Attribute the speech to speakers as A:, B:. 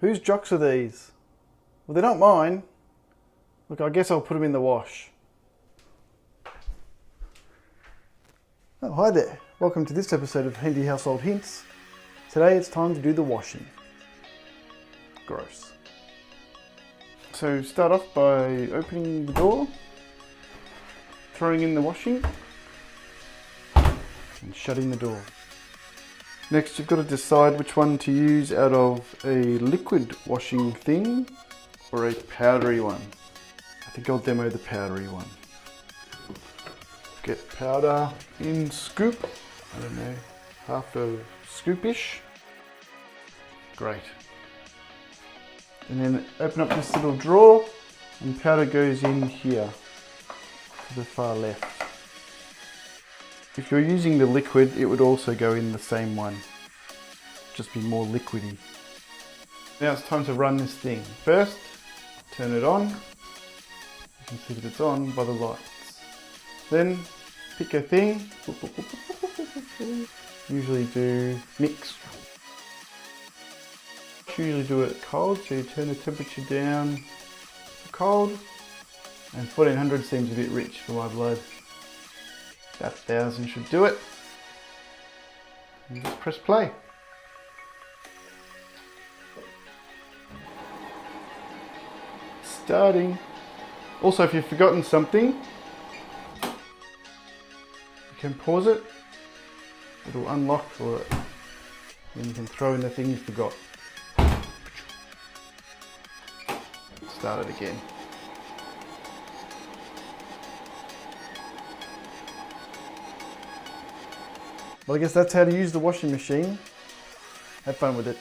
A: Whose jocks are these? Well, they're not mine. Look, I guess I'll put them in the wash. Oh, hi there. Welcome to this episode of Handy Household Hints. Today it's time to do the washing. Gross. So start off by opening the door, throwing in the washing, and shutting the door. Next, you've got to decide which one to use out of a liquid washing thing or a powdery one. I think I'll demo the powdery one. Get powder in scoop, I don't know, half a scoopish. Great. And then open up this little drawer and powder goes in here to the far left. If you're using the liquid, it would also go in the same one, just be more liquidy. Now it's time to run this thing. First, turn it on. You can see that it's on by the lights. Then pick a thing, usually do mix. Usually do it cold, so you turn the temperature down to cold, and 1400 seems a bit rich for my blood. About 1000 should do it. And just press play. Starting. Also, if you've forgotten something, you can pause it. It'll unlock for it. Then you can throw in the thing you forgot. Start it again. Well, I guess that's how to use the washing machine. Have fun with it.